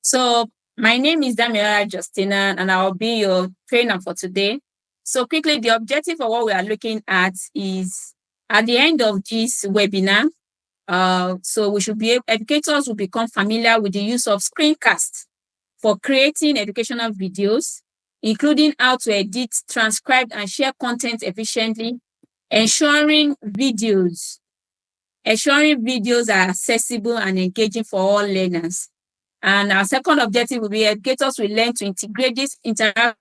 So my name is Damiela Justina, and I'll be your trainer for today. So quickly, the objective of what we are looking at is at the end of this webinar, educators will become familiar with the use of screencast for creating educational videos, including how to edit, transcribe, and share content efficiently, ensuring videos are accessible and engaging for all learners. And our second objective will be educators will learn to integrate this interaction.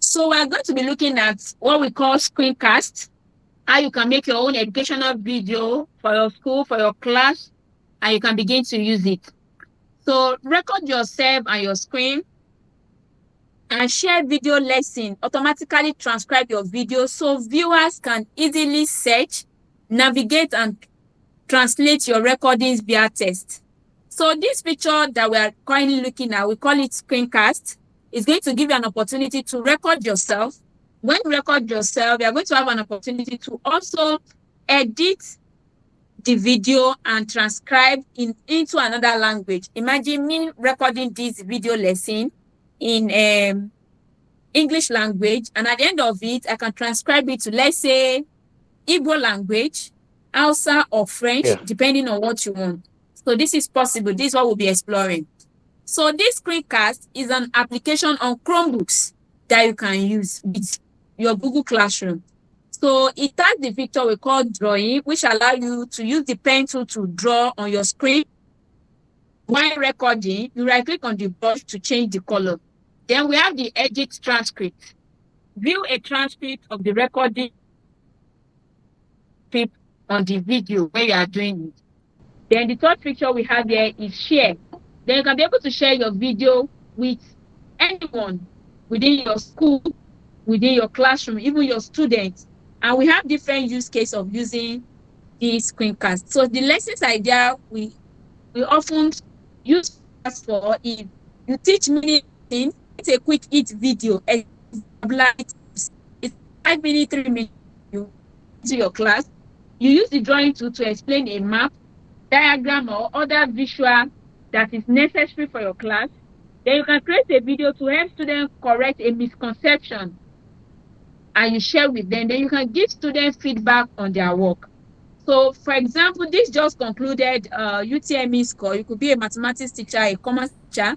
So we're going to be looking at what we call screencast, how you can make your own educational video for your school, for your class, and you can begin to use it. So record yourself and your screen and share video lesson. Automatically transcribe your video so viewers can easily search, navigate, and translate your recordings via text. So this picture that we are currently looking at, we call it screencast. It's going to give you an opportunity to record yourself. When you record yourself, you are going to have an opportunity to also edit the video and transcribe into another language. Imagine me recording this video lesson in English language, and at the end of it, I can transcribe it to, let's say, Igbo language, Hausa, or French, depending on what you want. So this is possible. This is what we'll be exploring. So this screencast is an application on Chromebooks that you can use with your Google Classroom. So it has the feature we call drawing, which allow you to use the pencil to draw on your screen. While recording, you right-click on the brush to change the color. Then we have the edit transcript. View a transcript of the recording on the video where you are doing it. Then the third feature we have here is share. Then you can be able to share your video with anyone within your school, within your classroom, even your students. And we have different use cases of using this screencast. So the lessons idea we often use for if you teach many things, it's a quick hit video. It's 5 minutes, 3 minutes to your class. You use the drawing tool to explain a map, diagram, or other visual that is necessary for your class. Then you can create a video to help students correct a misconception and you share with them. Then you can give students feedback on their work. So, for example, this just concluded UTME score. You could be a mathematics teacher, a commerce teacher.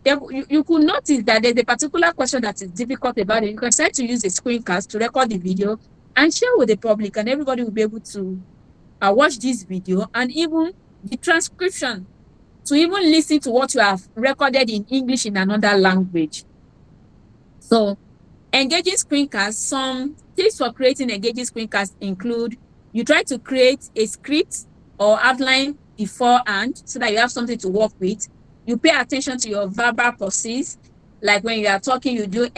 You could notice that there's a particular question that is difficult about it. You can try to use a screencast to record the video and share with the public, and everybody will be able to watch this video, and even the transcription to even listen to what you have recorded in English in another language. So engaging screencasts, some tips for creating engaging screencasts include you try to create a script or outline beforehand so that you have something to work with. You pay attention to your verbal pauses, like when you are talking, you do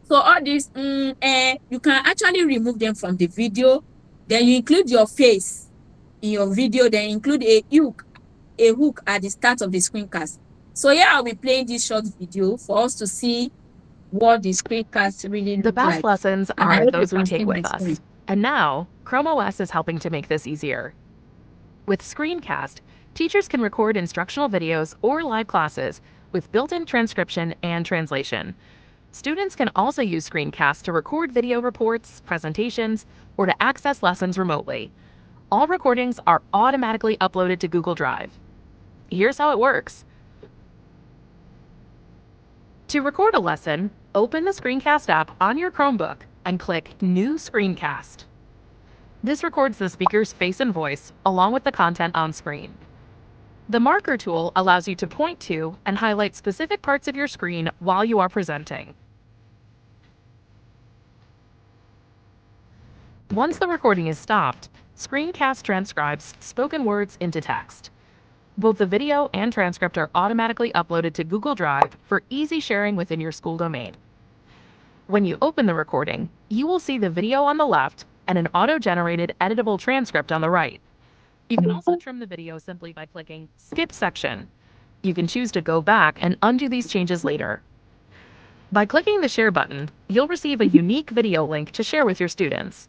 So all these you can actually remove them from the video. Then you include your face in your video, then include a hook at the start of the screencast. So here I'll be playing this short video for us to see what the screencast really looks like. The best lessons are those we take with us. And now, Chrome OS is helping to make this easier. With Screencast, teachers can record instructional videos or live classes with built-in transcription and translation. Students can also use Screencast to record video reports, presentations, or to access lessons remotely. All recordings are automatically uploaded to Google Drive. Here's how it works. To record a lesson, open the Screencast app on your Chromebook and click New Screencast. This records the speaker's face and voice along with the content on screen. The marker tool allows you to point to and highlight specific parts of your screen while you are presenting. Once the recording is stopped, Screencast transcribes spoken words into text. Both the video and transcript are automatically uploaded to Google Drive for easy sharing within your school domain. When you open the recording, you will see the video on the left and an auto-generated editable transcript on the right. You can also trim the video simply by clicking Skip Section. You can choose to go back and undo these changes later. By clicking the Share button, you'll receive a unique video link to share with your students.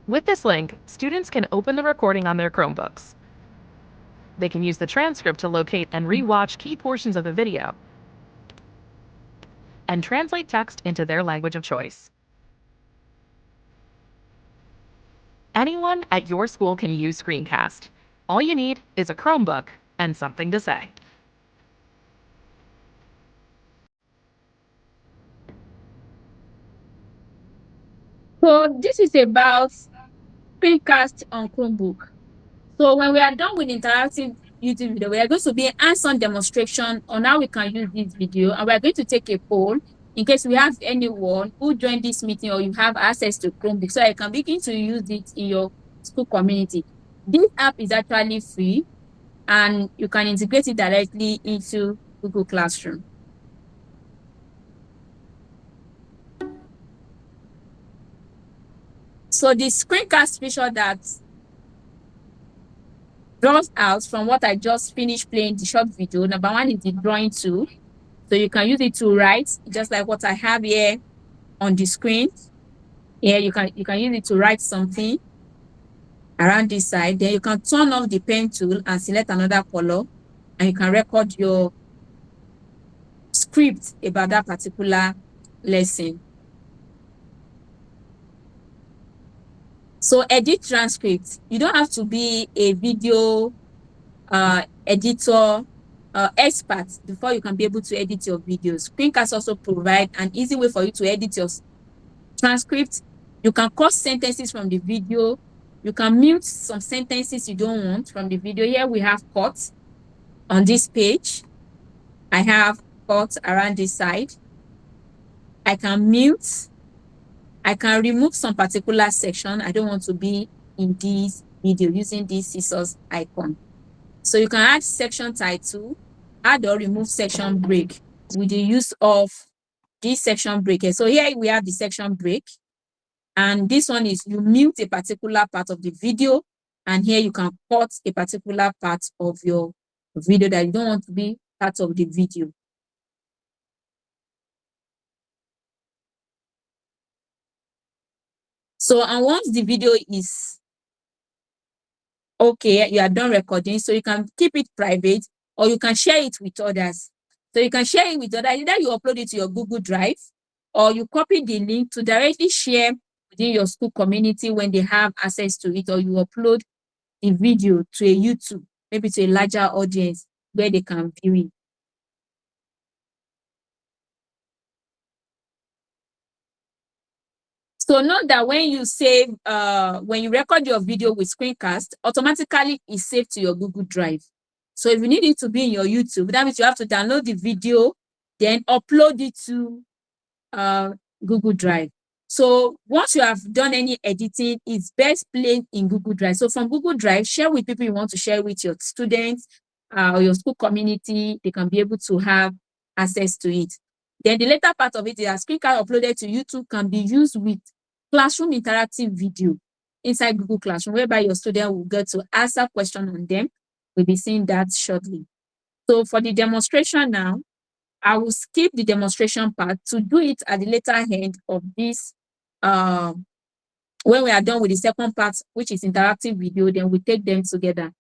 With this link, students can open the recording on their Chromebooks. They can use the transcript to locate and re-watch key portions of the video and translate text into their language of choice. Anyone at your school can use Screencast. All you need is a Chromebook and something to say. So this is about Screencast on Chromebook. So when we are done with interactive YouTube video, we are going to be hands-on demonstration on how we can use this video, and we are going to take a poll in case we have anyone who joined this meeting or you have access to Chromebook, so you can begin to use it in your school community. This app is actually free, and you can integrate it directly into Google Classroom. So the screencast feature that draws out from what I just finished playing the short video. Number one is the drawing tool. So you can use it to write, just like what I have here on the screen. Here you can use it to write something around this side. Then you can turn off the pen tool and select another color, and you can record your script about that particular lesson. So edit transcripts. You don't have to be a video editor expert before you can be able to edit your videos. Screencast also provide an easy way for you to edit your transcript. You can cut sentences from the video. You can mute some sentences you don't want from the video. Here we have cuts on this page. I have cuts around this side. I can mute. I can remove some particular section. I don't want to be in this video using this scissors icon. So you can add section title, add or remove section break with the use of this section break. So here we have the section break. And this one is you mute a particular part of the video. And here you can cut a particular part of your video that you don't want to be part of the video. So, and once the video is okay, you are done recording, so you can keep it private or you can share it with others. So you can share it with others, either you upload it to your Google Drive or you copy the link to directly share within your school community when they have access to it, or you upload the video to a YouTube, maybe to a larger audience where they can view it. So note that when you save, when you record your video with Screencast, automatically it's saved to your Google Drive. So if you need it to be in your YouTube, that means you have to download the video, then upload it to Google Drive. So once you have done any editing, it's best played in Google Drive. So from Google Drive, share with people you want to share with, your students or your school community. They can be able to have access to it. Then the later part of it is a Screencast uploaded to YouTube can be used with classroom interactive video inside Google Classroom, whereby your student will get to answer questions on them. We'll be seeing that shortly. So for the demonstration now, I will skip the demonstration part to do it at the later end of this. When we are done with the second part, which is interactive video, then we take them together.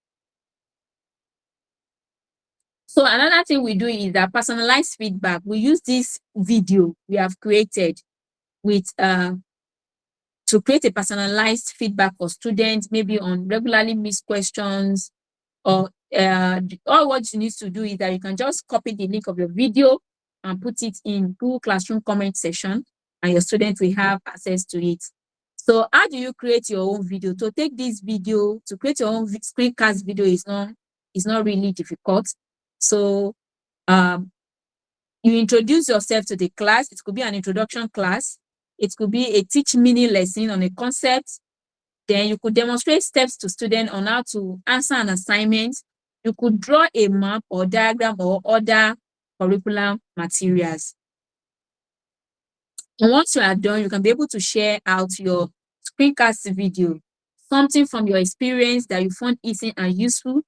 So another thing we do is that personalized feedback. We use this video we have created with to create a personalized feedback for students, maybe on regularly missed questions, or all what you need to do is that you can just copy the link of your video and put it in Google Classroom comment section, and your students will have access to it. So how do you create your own video? To take this video, to create your own screencast video is not really difficult. So you introduce yourself to the class. It could be an introduction class. It could be a teach mini lesson on a concept. Then you could demonstrate steps to students on how to answer an assignment. You could draw a map or diagram or other curriculum materials. And once you are done, you can be able to share out your screencast video, something from your experience that you found easy and useful,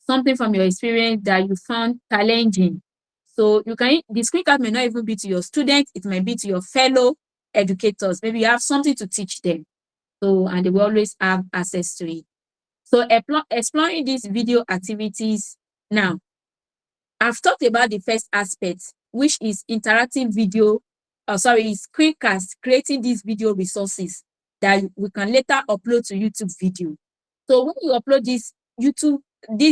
something from your experience that you found challenging. So the screencast may not even be to your students, it might be to your fellow educators. Maybe you have something to teach them. So, and they will always have access to it. So exploring these video activities now, I've talked about the first aspect, which is interactive video, screencast, creating these video resources that we can later upload to YouTube video. So when you upload this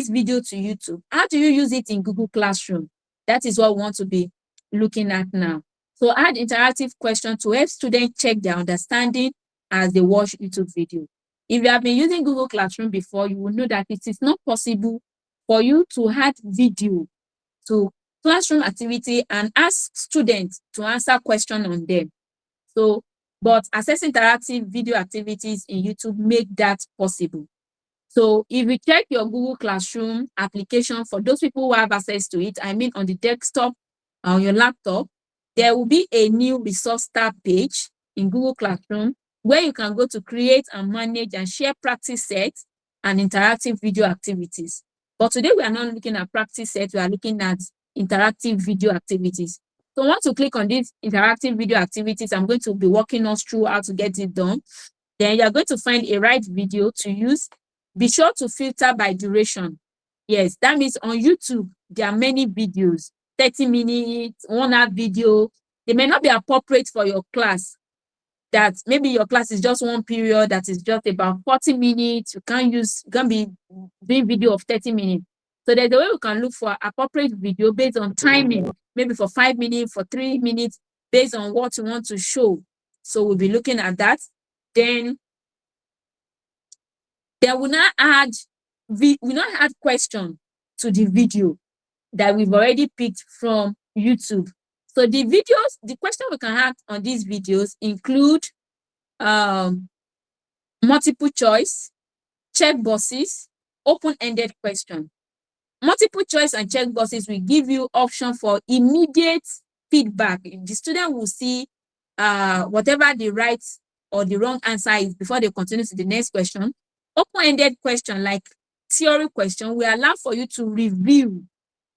video to YouTube, how do you use it in Google Classroom? That is what we want to be looking at now. So add interactive questions to help students check their understanding as they watch YouTube video. If you have been using Google Classroom before, you will know that it is not possible for you to add video to classroom activity and ask students to answer questions on them. So, but access interactive video activities in YouTube make that possible. So if you check your Google Classroom application, for those people who have access to it, I mean on the desktop, on your laptop, there will be a new resource tab page in Google Classroom where you can go to create and manage and share practice sets and interactive video activities. But today we are not looking at practice sets, we are looking at interactive video activities. So once you click on these interactive video activities, I'm going to be walking us through how to get it done. Then you're going to find a right video to use. Be sure to filter by duration. Yes, that means on YouTube, there are many videos, 30 minutes, 1 hour video. They may not be appropriate for your class. That maybe your class is just one period that is just about 40 minutes. You can't be doing video of 30 minutes. So there's a way we can look for appropriate video based on timing, maybe for 5 minutes, for 3 minutes, based on what you want to show. So we'll be looking at that. Then we now add question to the video that we've already picked from YouTube. So the question we can have on these videos include multiple choice, check boxes, open-ended question. Multiple choice and check boxes will give you option for immediate feedback. The student will see whatever the right or the wrong answer is before they continue to the next question. Open-ended question, like theory question, will allow for you to review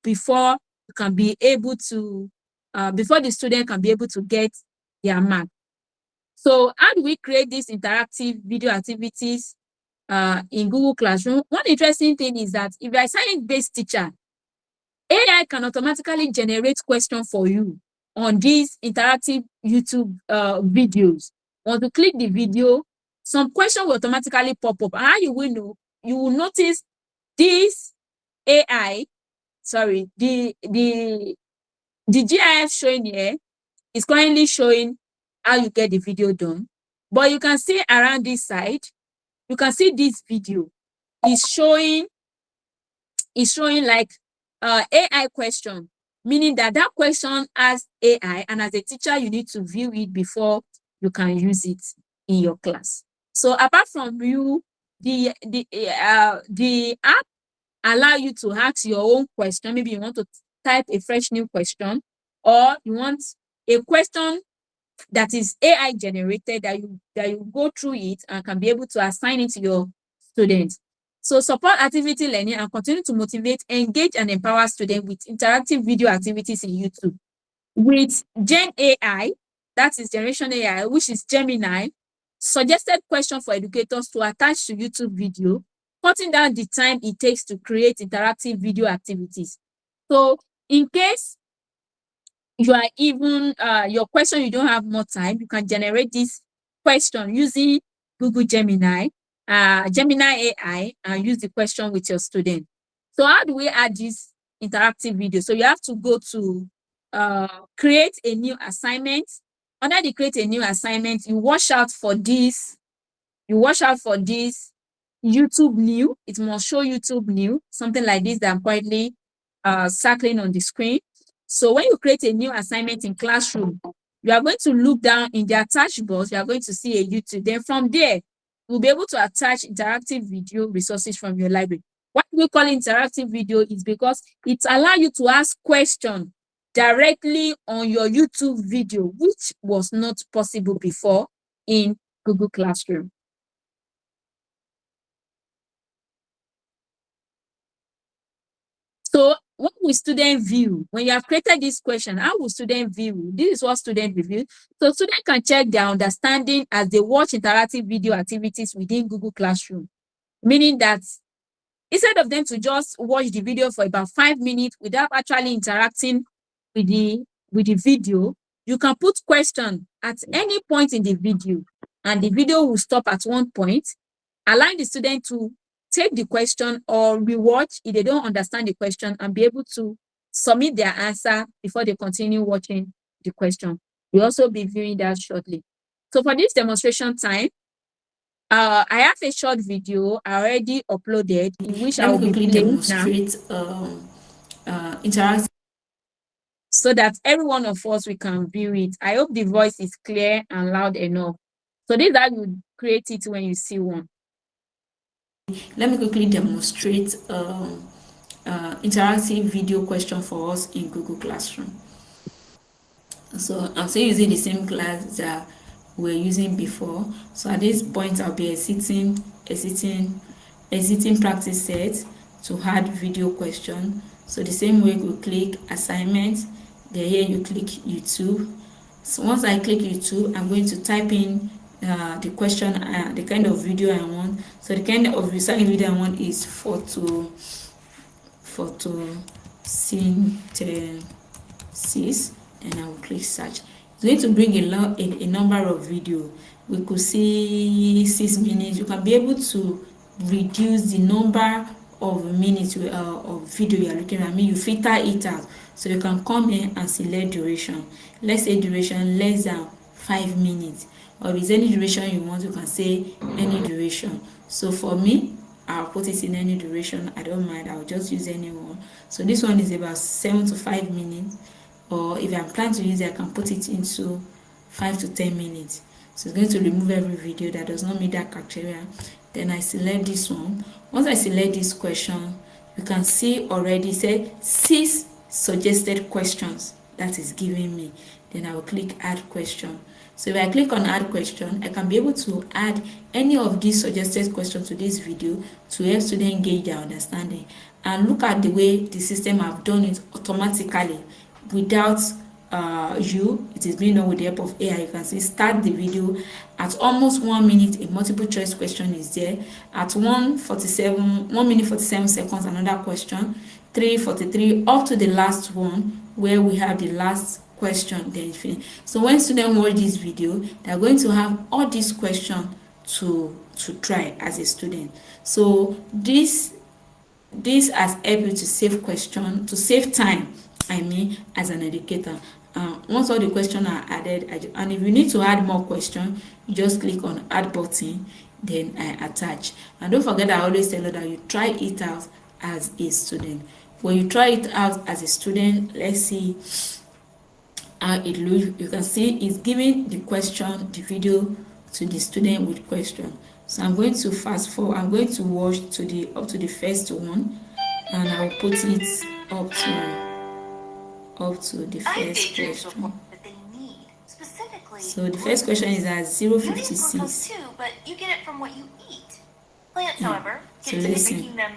before you can be able to, before the student can be able to get their mark. So how do we create these interactive video activities in Google Classroom? One interesting thing is that if you're a science-based teacher, AI can automatically generate questions for you on these interactive YouTube videos. Once you click the video, some questions will automatically pop up. And how you will know? You will notice this AI, the GIF showing here is currently showing how you get the video done. But you can see around this side, you can see this video is showing like AI question, meaning that question has AI, and as a teacher, you need to view it before you can use it in your class. So apart from you, the app allow you to ask your own question. Maybe you want to type a fresh new question, or you want a question that is AI generated, that you go through it and can be able to assign it to your students. So support activity learning and continue to motivate, engage, and empower students with interactive video activities in YouTube. With Gen AI, that is Generation AI, which is Gemini, suggested question for educators to attach to YouTube video, cutting down the time it takes to create interactive video activities. So in case you are even your question, you don't have more time, you can generate this question using Google Gemini, Gemini AI, and use the question with your student. So how do we add this interactive video? So you have to go to create a new assignment. Under the create a new assignment, you watch out for this. YouTube new. It must show YouTube new, something like this that I'm currently circling on the screen. So when you create a new assignment in Classroom, you are going to look down in the attached box. You are going to see a YouTube. Then from there, you'll be able to attach interactive video resources from your library. What we call interactive video is because it allows you to ask questions directly on your YouTube video, which was not possible before in Google Classroom. So what will student view? When you have created this question, how will student view? This is what student review. So students can check their understanding as they watch interactive video activities within Google Classroom, meaning that instead of them to just watch the video for about 5 minutes without actually interacting with the video, you can put question at any point in the video, and the video will stop at one point, allowing the student to take the question or rewatch if they don't understand the question and be able to submit their answer before they continue watching the question. We'll also be viewing that shortly. So for this demonstration time, I have a short video I already uploaded in which I will quickly demonstrate interactive so that every one of us we can view it. I hope the voice is clear and loud enough. So this is how you create it when you see one. Let me quickly demonstrate interactive video question for us in Google Classroom. So I'm still using the same class that we're using before. So at this point, I'll be exiting practice set to add video question. So the same way we click assignment, then here you click YouTube. So once I click YouTube, I'm going to type in the question, the kind of video I want. So the kind of research video I want is photosynthesis, and I will click search. It's going to bring a number of video. We could see 6 minutes. You can be able to reduce the number of minutes of video you are looking at. I mean, you filter it out. So you can come in and select duration. Let's say duration less than 5 minutes. Or if it's any duration you want, you can say any duration. So for me, I'll put it in any duration. I don't mind. I'll just use any one. So this one is about 7 to 5 minutes. Or if I'm planning to use it, I can put it into 5 to 10 minutes. So it's going to remove every video that does not meet that criteria. Then I select this one. Once I select this question, you can see already said 6 suggested questions that is giving me. Then I will click add question. So if I click on add question, I can be able to add any of these suggested questions to this video to help students gauge their understanding. And look at the way the system have done it automatically without it is being done with the help of AI. You can see start the video at almost 1 minute. A multiple choice question is there. At 1 minute 47 seconds, another question. 3:43 up to the last one where we have the last question. Then finish. So when students watch this video, they are going to have all these questions to try as a student. So this has helped you to save time, as an educator. Once all the questions are added, and if you need to add more questions, you just click on add button, then I attach. And don't forget, I always tell you that you try it out as a student. When you try it out as a student, let's see how it looks. You can see it's giving the question, the video to the student with question. So I'm going to fast forward. I'm going to watch up to the first one, and I'll put it up to the first question. So the first question is at 0:56. But you get it from what you eat. Plants, however, So get to listen. making them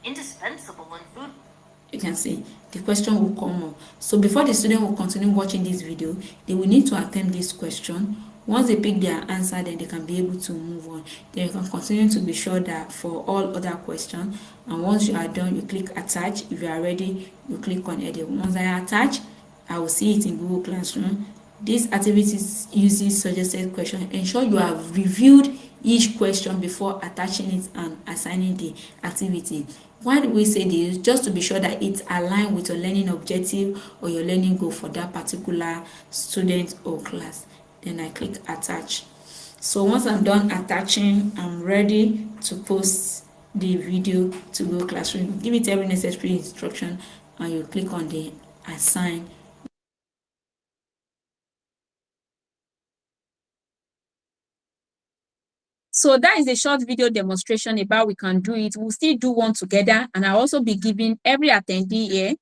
indispensable in food. You can see the question will come up. So before the student will continue watching this video, they will need to attempt this question. Once they pick their answer, then they can be able to move on. Then you can continue to be sure that for all other questions. And once you are done, you click attach. If you are ready, you click on edit. Once I attach, I will see it in Google Classroom. This activity uses suggested question. Ensure you have reviewed each question before attaching it and assigning the activity. Why do we say this? Just to be sure that it's aligned with your learning objective or your learning goal for that particular student or class. Then I click attach. So once I'm done attaching, I'm ready to post the video to Google Classroom. Give it every necessary instruction, and you click on the assign. So that is a short video demonstration about we can do it. We'll still do one together, and I'll also be giving every attendee here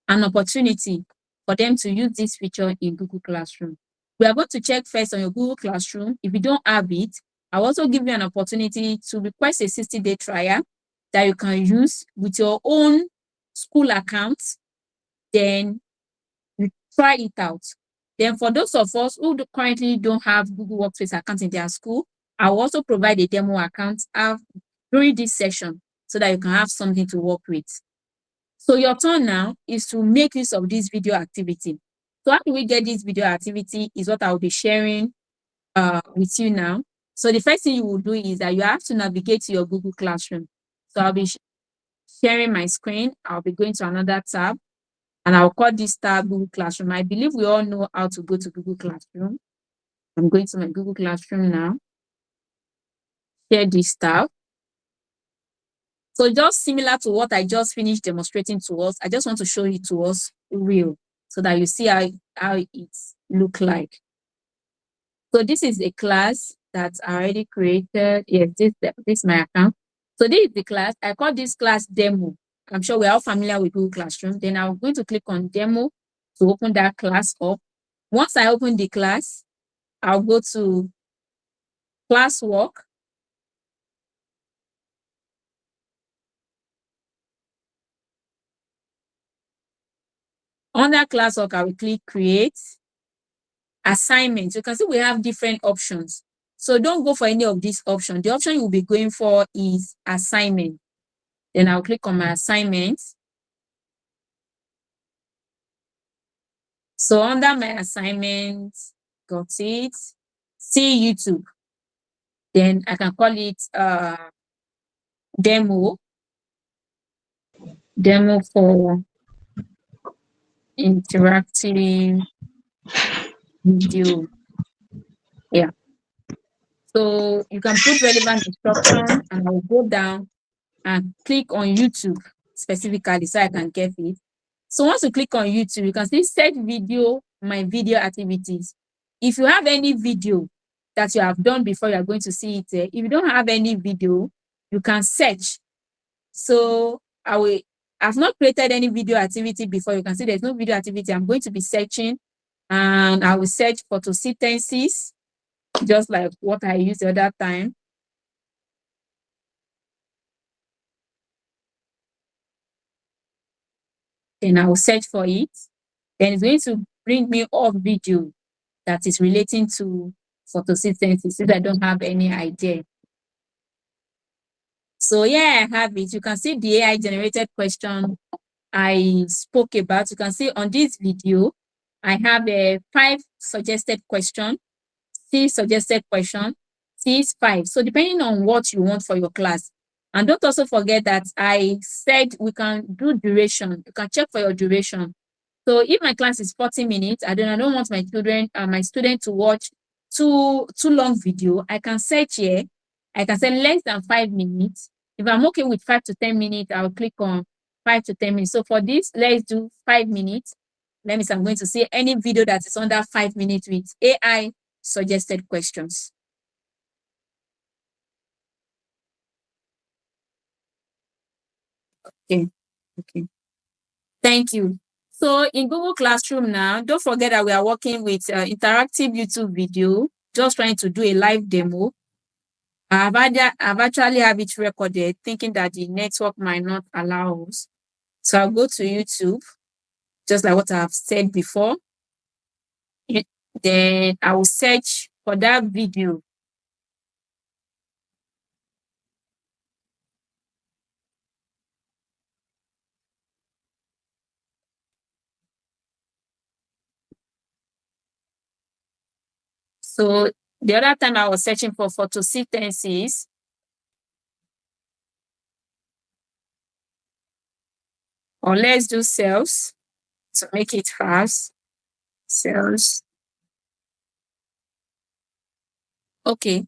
an opportunity for them to use this feature in Google Classroom. We are going to check first on your Google Classroom. If you don't have it, I'll also give you an opportunity to request a 60-day trial that you can use with your own school account, then you try it out. Then for those of us who currently don't have Google Workspace account in their school, I will also provide a demo account during this session so that you can have something to work with. So your turn now is to make use of this video activity. So how do we get this video activity is what I will be sharing with you now. So the first thing you will do is that you have to navigate to your Google Classroom. So I'll be sharing my screen. I'll be going to another tab, and I'll call this tab Google Classroom. I believe we all know how to go to Google Classroom. I'm going to my Google Classroom now. Share this tab. So just similar to what I just finished demonstrating to us, I just want to show it to us real so that you see how it look like. So this is a class that's already created. Yes, this is my account. So this is the class. I call this class demo. I'm sure we're all familiar with Google Classroom. Then I'm going to click on demo to open that class up. Once I open the class, I'll go to classwork. Under classwork, I will click create assignment. You can see we have different options. So don't go for any of these options. The option you'll be going for is assignment. Then I'll click on my assignments. So under my assignments, got it. See YouTube. Then I can call it demo for interactive video. Yeah. So you can put relevant instruction, and I'll go down and click on YouTube specifically so I can get it. So once you click on YouTube, you can see set video, my video activities. If you have any video that you have done before, you are going to see it there. If you don't have any video, you can search. So I've not created any video activity before. You can see there's no video activity. I'm going to be searching, and I will search photosynthesis, just like what I used the other time. Then I will search for it. Then it's going to bring me up video that is relating to photosynthesis if I don't have any idea. So yeah, I have it. You can see the AI generated question I spoke about. You can see on this video, I have 5 suggested questions, 6 suggested questions, 6, 5. So depending on what you want for your class. And don't also forget that I said we can do duration. You can check for your duration. So if my class is 40 minutes, I don't want my student to watch too long video, I can search here. I can say less than 5 minutes. If I'm okay with 5 to 10 minutes, I'll click on 5 to 10 minutes. So for this, let's do 5 minutes. Let me see, I'm going to see any video that is under 5 minutes with AI suggested questions. Okay. Thank you. So in Google Classroom now, don't forget that we are working with interactive YouTube video, just trying to do a live demo. I've actually have it recorded, thinking that the network might not allow us. So I'll go to YouTube, just like what I've said before. Then I will search for that video. So the other time I was searching for photosynthesis. Or let's do cells to make it fast. Cells. Okay.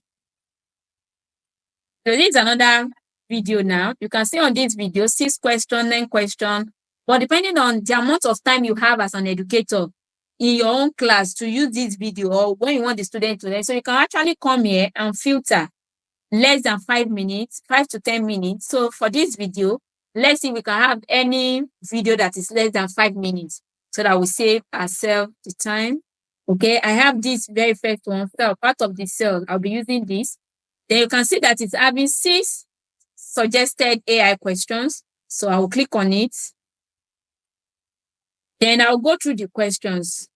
So this is another video now. You can see on this video 6 questions, 9 questions. But depending on the amount of time you have as an educator in your own class to use this video, or when you want the student to learn, so you can actually come here and filter less than 5 minutes, 5 to 10 minutes. So for this video, let's see if we can have any video that is less than 5 minutes so that we save ourselves the time. Okay, I have this very first one, cell, part of the cell. I'll be using this. Then you can see that it's having 6 suggested AI questions. So I will click on it. Then I'll go through the questions.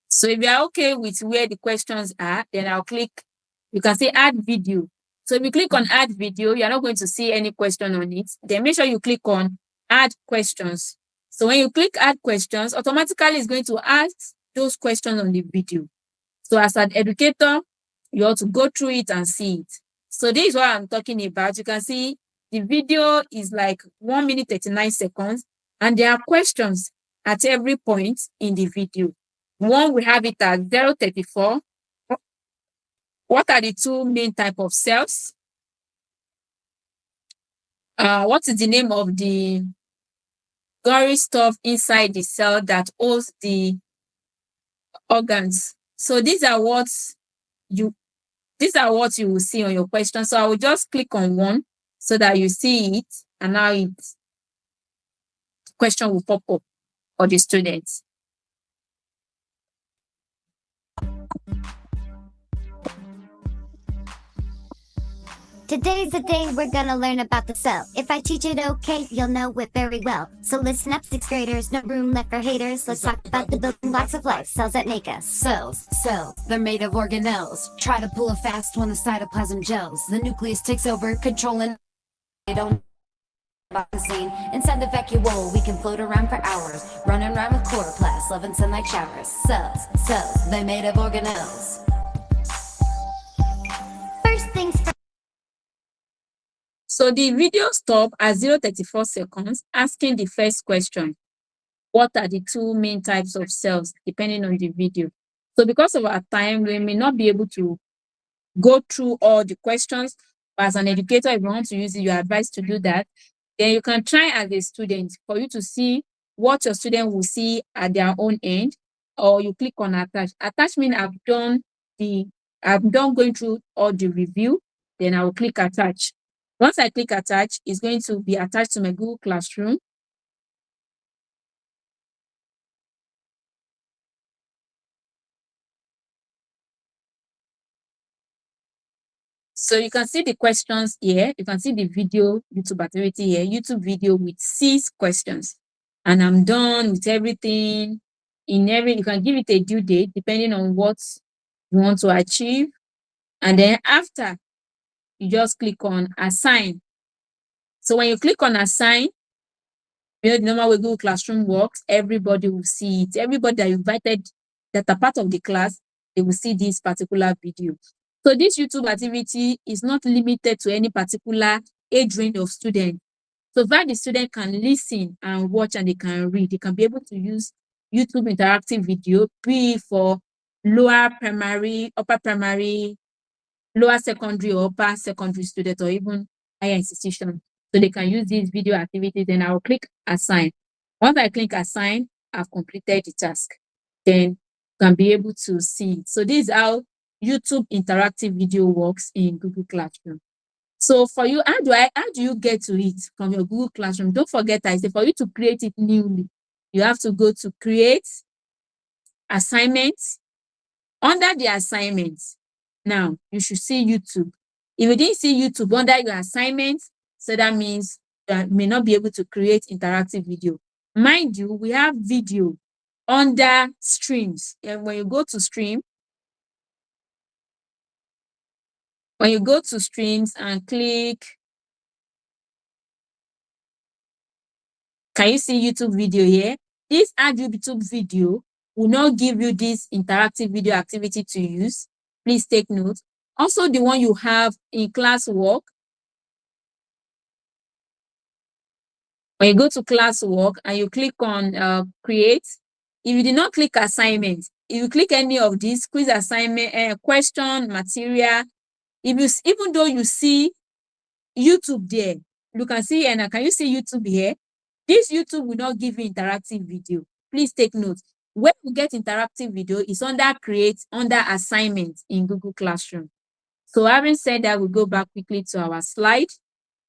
So if you're okay with where the questions are, then I'll click, you can say add video. So if you click on add video, you're not going to see any question on it. Then make sure you click on add questions. So when you click add questions, automatically it's going to ask those questions on the video. So as an educator, you have to go through it and see it. So this is what I'm talking about. You can see the video is like 1 minute 39 seconds, and there are questions at every point in the video. One, we have it at 034. What are the two main type of cells? What is the name of the gory stuff inside the cell that holds the organs? So these are what you will see on your question. So I will just click on one so that you see it, and now it's question will pop up for the students. Today's the day we're gonna learn about the cell. If I teach it okay, you'll know it very well. So listen up, 6th graders, no room left for haters. Let's talk about the building blocks of life, cells that make us. Cells, they're made of organelles. Try to pull it fast when the cytoplasm gels. The nucleus takes over, controlling. They don't about the scene. Inside the vacuole, we can float around for hours. Running around with chloroplasts, loving sunlight showers. Cells, they're made of organelles. First things first. So the video stopped at 034 seconds, asking the first question. What are the two main types of cells, depending on the video? So because of our time, we may not be able to go through all the questions. But as an educator, if you want to use it, you're advised to do that. Then you can try as a student for you to see what your student will see at their own end, or you click on attach. Attachment, I've done going through all the review, then I will click attach. Once I click attach, it's going to be attached to my Google Classroom. So you can see the questions here. You can see the video YouTube activity here, YouTube video with 6 questions. And I'm done with everything. You can give it a due date depending on what you want to achieve. And then after, you just click on assign. So when you click on assign, you know the normal way Google Classroom works, everybody will see it. Everybody that you invited that are part of the class, they will see this particular video. So this YouTube activity is not limited to any particular age range of student. So that the student can listen and watch and they can read. They can be able to use YouTube interactive video, be it for lower primary, upper primary, lower secondary or upper secondary student, or even higher institution. So they can use these video activities. Then I'll click assign. Once I click assign, I've completed the task. Then you can be able to see it. So this is how YouTube interactive video works in Google Classroom. So for you, how do you get to it from your Google Classroom? Don't forget, I say for you to create it newly, you have to go to create assignments. Under the assignments, now you should see YouTube. If you didn't see YouTube under your assignments, so that means that you may not be able to create interactive video. Mind you, we have video under streams. And when you go to stream, streams and click, can you see YouTube video here? This add YouTube video will not give you this interactive video activity to use. Please take note. Also, the one you have in classwork. When you go to classwork and you click on create, if you did not click assignment, if you click any of these quiz assignment, question, material, even though you see YouTube there, you can see, and can you see YouTube here? This YouTube will not give you interactive video. Please take note. When you get interactive video, it's under create, under assignment in Google Classroom. So having said that, we'll go back quickly to our slide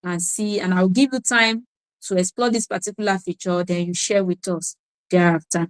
and see, and I'll give you time to explore this particular feature, then you share with us thereafter.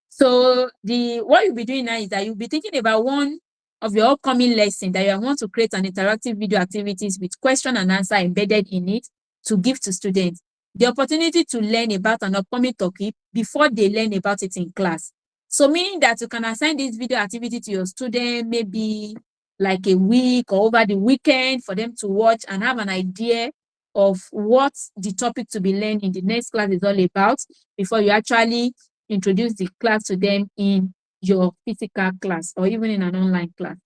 So what you'll be doing now is that you'll be thinking about one of your upcoming lesson that you want to create an interactive video activities with question and answer embedded in it to give to students the opportunity to learn about an upcoming topic before they learn about it in class. So meaning that you can assign this video activity to your student maybe like a week or over the weekend for them to watch and have an idea of what the topic to be learned in the next class is all about before you actually introduce the class to them in your physical class or even in an online class.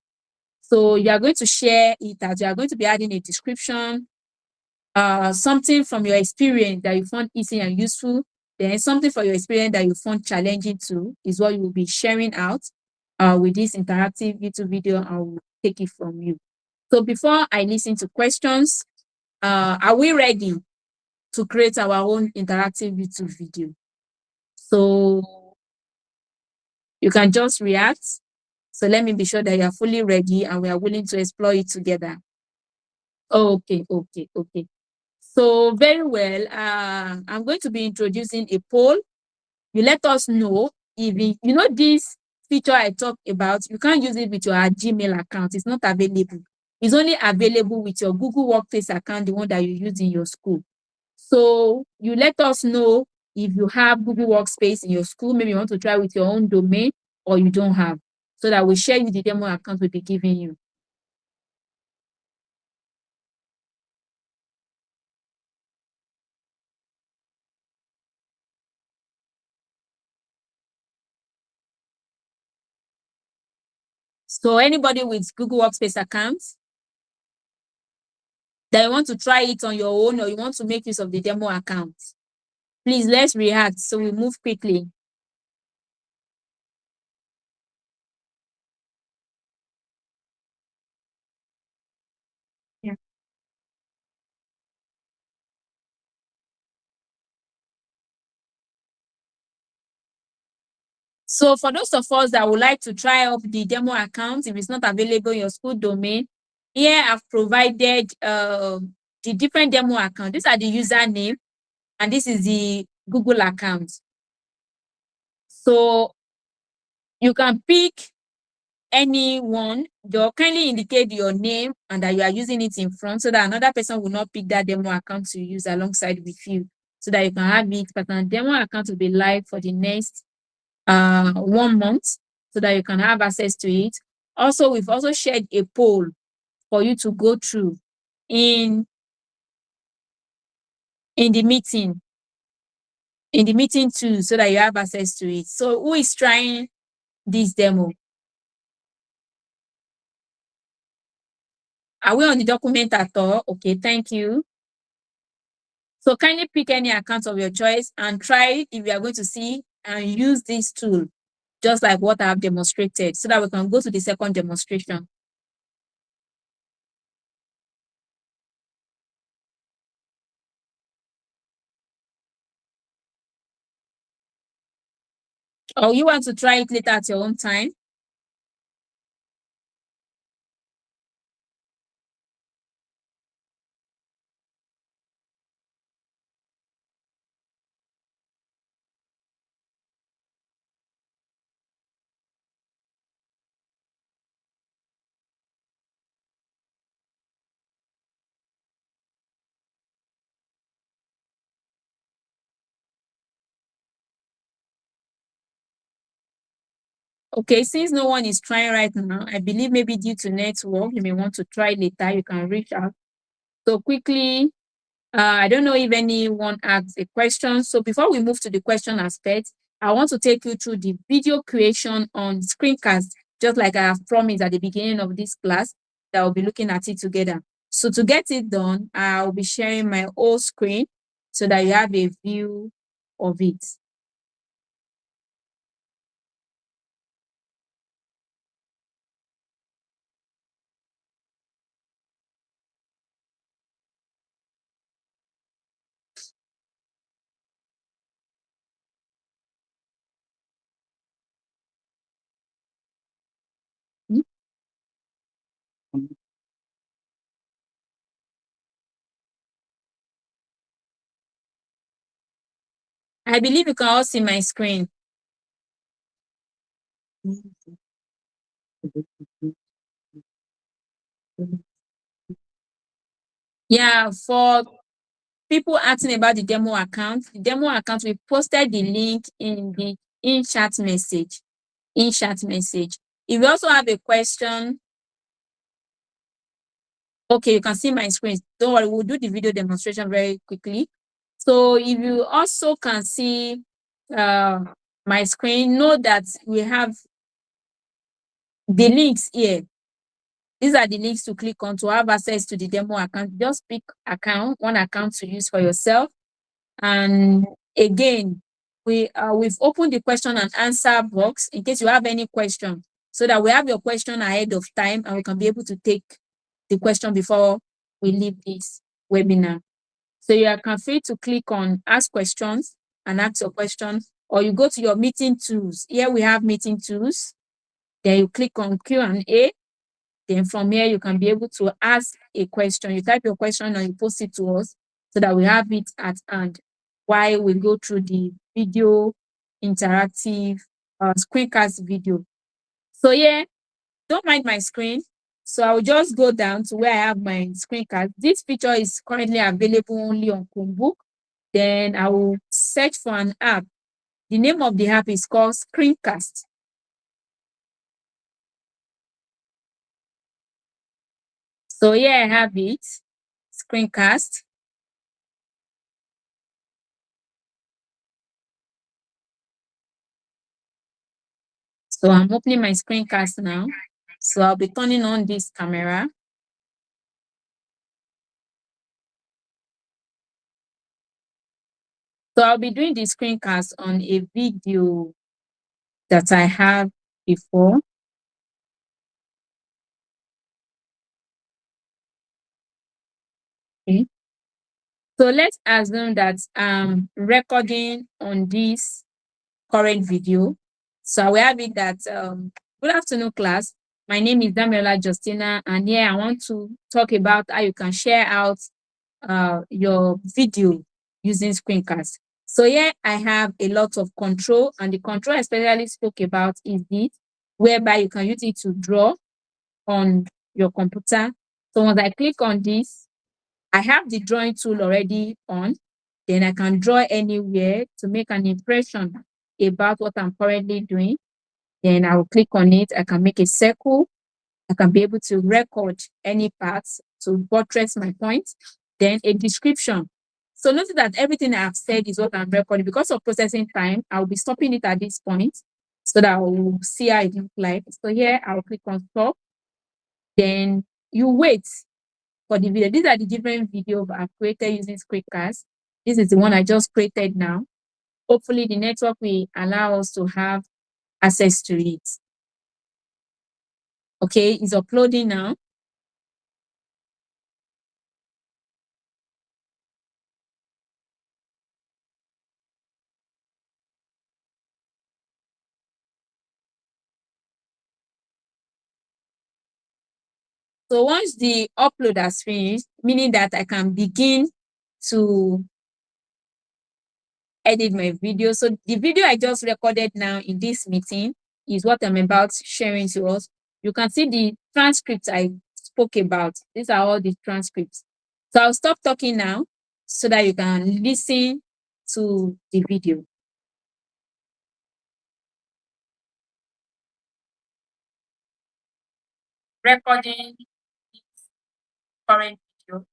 So you are going to share it as you are going to be adding a description, something from your experience that you found easy and useful, then something from your experience that you found challenging too is what you will be sharing out with this interactive YouTube video, and I will take it from you. So before I listen to questions, are we ready to create our own interactive YouTube video? So you can just react. So let me be sure that you are fully ready and we are willing to explore it together. Okay. So very well, I'm going to be introducing a poll. You let us know if you know this feature I talked about, you can't use it with your Gmail account. It's not available. It's only available with your Google Workspace account, the one that you use in your school. So you let us know if you have Google Workspace in your school, maybe you want to try with your own domain or you don't have, so that we share you the demo account we'll be giving you. So anybody with Google Workspace accounts that you want to try it on your own or you want to make use of the demo account, please let's react so we move quickly. Yeah. So for those of us that would like to try out the demo account, if it's not available in your school domain, here I've provided the different demo accounts. These are the username and this is the Google account. So you can pick any one. Just kindly indicate your name and that you are using it in front so that another person will not pick that demo account to use alongside with you, so that you can have it. But the demo account will be live for the next 1 month so that you can have access to it. Also, we've also shared a poll for you to go through in the meeting too, so that you have access to it. So who is trying this demo? Are we on the document at all? Okay, thank you. So kindly pick any account of your choice and try if you are going to see and use this tool, just like what I've demonstrated, so that we can go to the second demonstration. Or you want to try it later at your own time? Okay, since no one is trying right now, I believe maybe due to network, you may want to try later. You can reach out. So quickly, I don't know if anyone asks a question. So before we move to the question aspect, I want to take you through the video creation on Screencast, just like I have promised at the beginning of this class, that we'll be looking at it together. So to get it done, I'll be sharing my whole screen so that you have a view of it. I believe you can all see my screen. Yeah, for people asking about the demo account, we posted the link in the in-chat message. If you also have a question, okay, you can see my screen. Don't worry, we'll do the video demonstration very quickly. So if you also can see my screen, know that we have the links here. These are the links to click on to have access to the demo account. Just pick one account to use for yourself. And again, we've opened the question and answer box in case you have any question, so that we have your question ahead of time and we can be able to take the question before we leave this webinar. So you can free to click on ask questions and ask your question, or you go to your meeting tools. Here we have meeting tools. Then you click on Q&A. Then from here, you can be able to ask a question. You type your question and you post it to us so that we have it at hand while we go through the video interactive screencast video. So yeah, don't mind my screen. So I'll just go down to where I have my screencast. This feature is currently available only on Chromebook. Then I will search for an app. The name of the app is called Screencast. So here I have it, Screencast. So I'm opening my screencast now. So I'll be turning on this camera. So I'll be doing the screencast on a video that I have before. Okay. So let's assume that I'm recording on this current video. So we have it that good afternoon, class. My name is Damiola Justina, and here I want to talk about how you can share out your video using screencast. So here I have a lot of control, and the control I especially spoke about is this, whereby you can use it to draw on your computer. So once I click on this, I have the drawing tool already on. Then I can draw anywhere to make an impression about what I'm currently doing. Then I will click on it. I can make a circle. I can be able to record any parts to buttress my points. Then a description. So notice that everything I have said is what I'm recording. Because of processing time, I'll be stopping it at this point so that I will see how it looks like. So here I'll click on stop. Then you wait for the video. These are the different videos I've created using Screencast. This is the one I just created now. Hopefully the network will allow us to have access to it. Okay, it's uploading now. So once the upload has finished, meaning that I can begin to edit my video. So the video I just recorded now in this meeting is what I'm about sharing to us. You can see the transcripts I spoke about. These are all the transcripts. So I'll stop talking now so that you can listen to the video. Recording current video.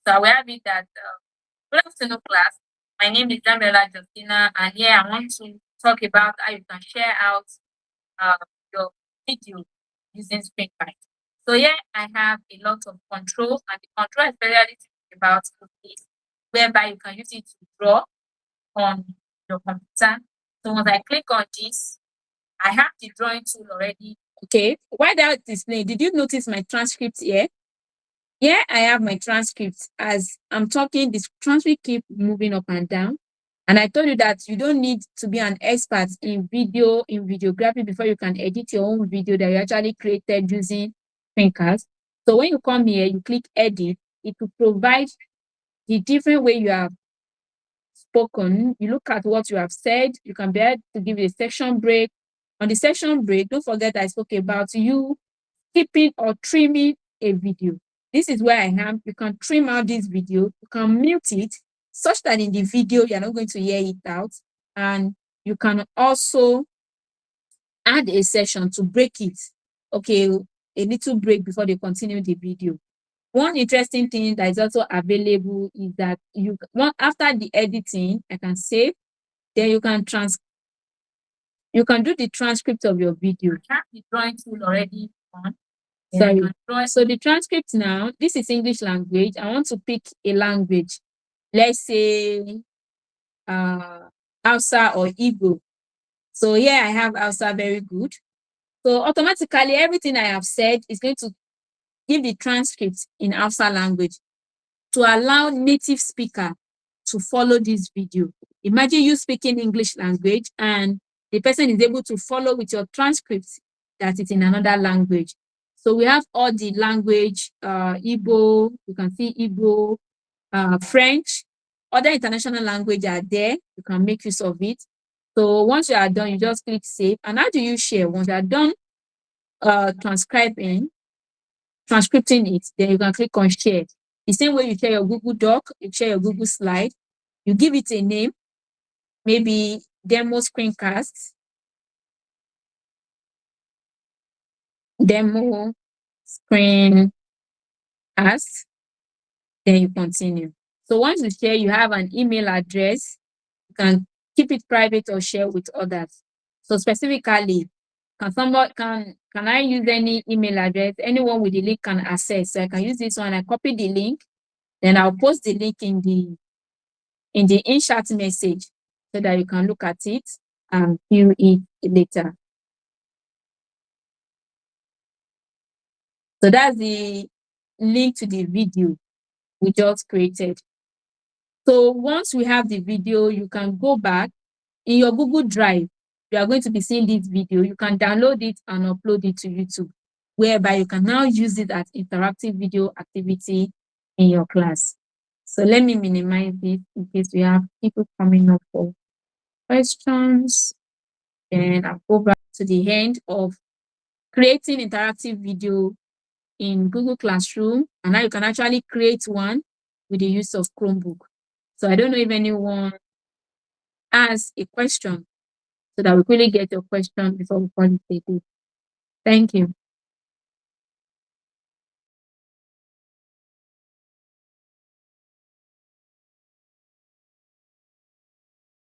So we have it that good afternoon, class. My name is Damiola Justina, and here I want to talk about how you can share out your video using Screencast. So here I have a lot of control, and the control is very about this, whereby you can use it to draw on your computer. So once I click on this, I have the drawing tool already. Okay, while that is playing, did you notice my transcript here? Here I have my transcript. As I'm talking, this transcript keep moving up and down. And I told you that you don't need to be an expert in videography before you can edit your own video that you actually created using Screencast. So when you come here, you click edit, it will provide the different way you have spoken. You look at what you have said, you can be able to give it a section break. On the section break, don't forget I spoke about you skipping or trimming a video. This is where I am. You can trim out this video. You can mute it such that in the video, you're not going to hear it out. And you can also add a session to break it. Okay, a little break before they continue the video. One interesting thing that is also available is that after the editing, I can save, then you can do the transcript of your video. You have the drawing tool already on. So the transcript now, this is English language. I want to pick a language. Let's say Hausa or Igbo. So here I have Hausa, very good. So automatically everything I have said is going to give the transcript in Hausa language to allow native speaker to follow this video. Imagine you speaking English language and the person is able to follow with your transcript that is in another language. So we have all the language, Igbo, you can see Igbo, French, other international language are there. You can make use of it. So once you are done, you just click save. And how do you share? Once you are done transcribing it, then you can click on share. The same way you share your Google Doc, you share your Google Slide, you give it a name, maybe demo screencast, demo screencast, then you continue. So once you share, you have an email address. You can keep it private or share with others. So specifically, can I use any email address? Anyone with the link can access. So I can use this one. I copy the link, then I'll post the link in the in-chat message so that you can look at it and view it later. So that's the link to the video we just created. So once we have the video, you can go back in your Google Drive. You are going to be seeing this video. You can download it and upload it to YouTube, whereby you can now use it as interactive video activity in your class. So let me minimize this in case we have people coming up for questions. Then I'll go back to the end of creating interactive video in Google Classroom. And now you can actually create one with the use of Chromebook. So I don't know if anyone has a question so that we quickly get your question before we call it a day. Thank you.